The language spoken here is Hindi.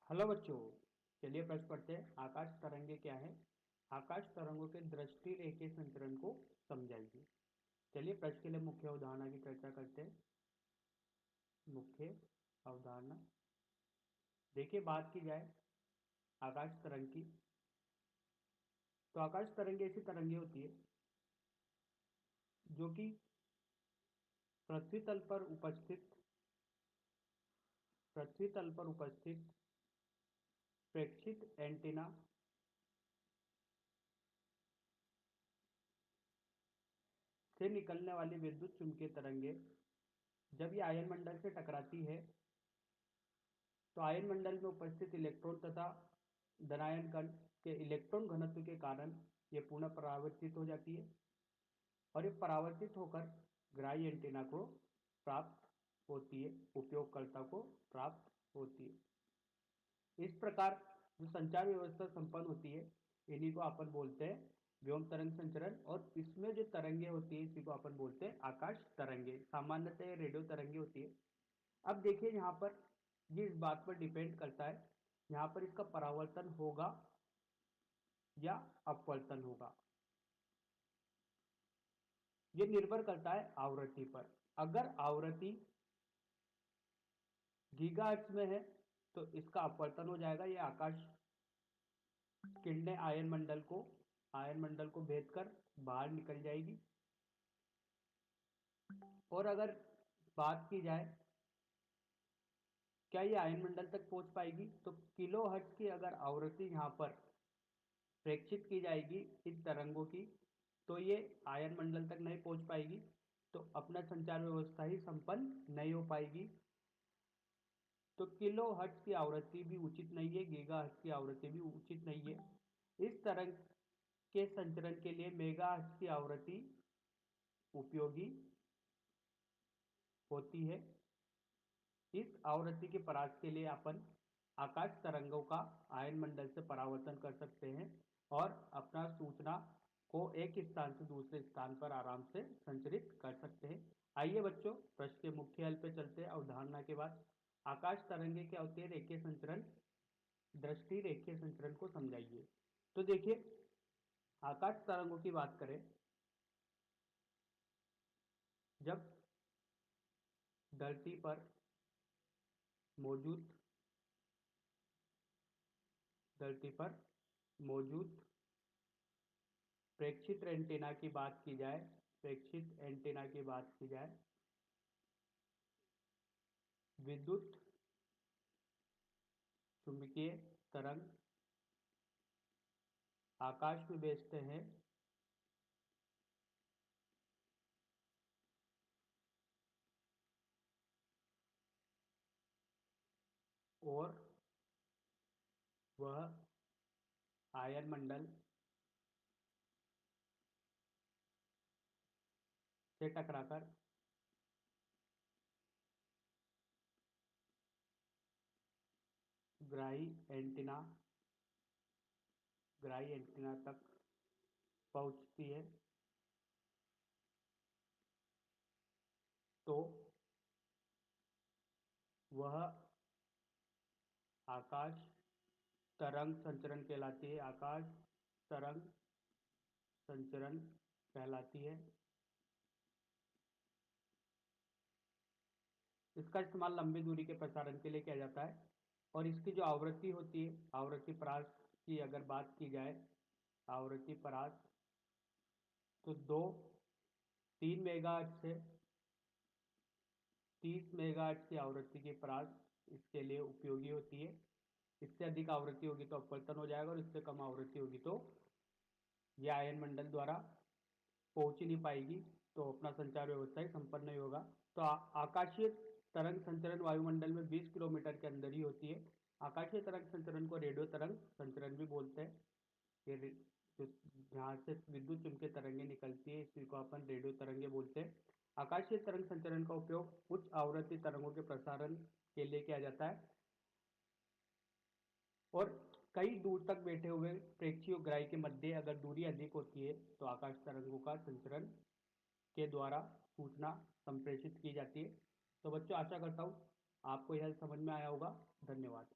हेलो बच्चों, चलिए प्रश्न पढ़ते हैं। आकाश तरंगे क्या है? आकाश तरंगों के दृष्टि रेखीय संचरण को समझाइए। चलिए प्रश्न के लिए मुख्य अवधारणा की चर्चा करते हैं। मुख्य अवधारणा, देखिए बात की जाए आकाश तरंग की, तो आकाश तरंगे ऐसी तरंगे होती है जो कि पृथ्वी तल पर उपस्थित प्रेक्षित एंटीना से निकलने वाली विद्युत चुम्बकीय तरंगे जब ये आयन मंडल से टकराती है तो आयन मंडल में उपस्थित इलेक्ट्रॉन तथा धनायन कण के इलेक्ट्रॉन घनत्व के कारण ये पुनः परावर्तित हो जाती है और ये परावर्तित होकर ग्राही एंटीना को प्राप्त होती है, उपयोगकर्ता को प्राप्त होती है। इस प्रकार जो संचार व्यवस्था संपन्न होती है, इन्हीं को अपन बोलते हैं व्योम तरंग संचरण। और इसमें जो तरंगे होती है इसी को अपन बोलते हैं आकाश तरंगे। सामान्यतः रेडियो तरंगे होती है। अब देखिए यहाँ पर ये इस बात पर डिपेंड करता है यहाँ पर इसका परावर्तन होगा या अपवर्तन होगा। ये निर्भर करता है आवृत्ति पर। अगर आवृत्ति गीगाहर्ट्ज में है तो इसका अपवर्तन हो जाएगा। ये आकाश किरणें आयन मंडल को भेद कर बाहर निकल जाएगी। और अगर बात की जाए क्या ये आयन मंडल तक पहुंच पाएगी, तो किलो हर्ट्ज की अगर आवृत्ति यहाँ पर प्रेक्षित की जाएगी इन तरंगों की, तो ये आयन मंडल तक नहीं पहुंच पाएगी, तो अपना संचार व्यवस्था ही संपन्न नहीं हो पाएगी। तो किलो हर्ट्ज की आवृत्ति भी उचित नहीं है, गीगा हर्ट्ज की आवृत्ति भी उचित नहीं है। इस तरंग के संचरण के लिए मेगा हर्ट्ज की आवृत्ति उपयोगी होती है। इस आवृत्ति के परास के लिए अपन आकाश तरंगों का आयन मंडल से परावर्तन कर सकते हैं और अपना सूचना को एक स्थान से दूसरे स्थान पर आराम से संचरित कर सकते हैं। आइए बच्चों प्रश्न के मुख्य हल पे चलते हैं। अवधारणा के बाद आकाश तरंगे क्या होती है? रेखीय संचरण, दृष्टि रेखीय संचरण को समझाइए। तो देखिए आकाश तरंगों की बात करें, जब धरती पर मौजूद धरती पर मौजूद प्रेक्षित एंटीना की बात की जाए, प्रेक्षित एंटीना की बात की जाए, विद्युत चुंबकीय तरंग आकाश में भेजते हैं और वह आयन मंडल से टकराकर ग्राही एंटीना तक पहुंचती है, तो वह आकाश तरंग संचरण कहलाती है। आकाश तरंग संचरण कहलाती है। इसका इस्तेमाल लंबी दूरी के प्रसारण के लिए किया जाता है और इसकी जो आवृत्ति होती है, आवृत्ति परास की अगर बात की जाए, आवृत्ति परास, तो 2-3 मेगाहर्ट्ज से 30 मेगाहर्ट्ज की आवृत्ति की परास इसके लिए उपयोगी होती है। इससे अधिक आवृत्ति होगी तो अपवर्तन हो जाएगा और इससे कम आवृत्ति होगी तो यह आयन मंडल द्वारा पहुंच ही नहीं पाएगी, तो अपना संचार व्यवस्था ही संपन्न नहीं होगा। तो आकाशीय तरंग संचरण वायुमंडल में 20 किलोमीटर के अंदर ही होती है। आकाशीय तरंग संचरण को रेडियो तरंग संचरण भी बोलते हैं। ये जो जहाँ से विद्युत चुम्बकीय तरंगे निकलती है इसी को अपन रेडियो तरंगे बोलते हैं। आकाशीय तरंग संचरण का उपयोग उच्च आवृत्ति तरंगों के प्रसारण के लिए किया जाता है और कई दूर तक बैठे हुए प्रेक्षी और ग्राही के मध्य अगर दूरी अधिक होती है तो आकाश तरंगों का संचरण के द्वारा सूचना संप्रेषित की जाती है। तो बच्चों आशा करता हूँ आपको यह समझ में आया होगा। धन्यवाद।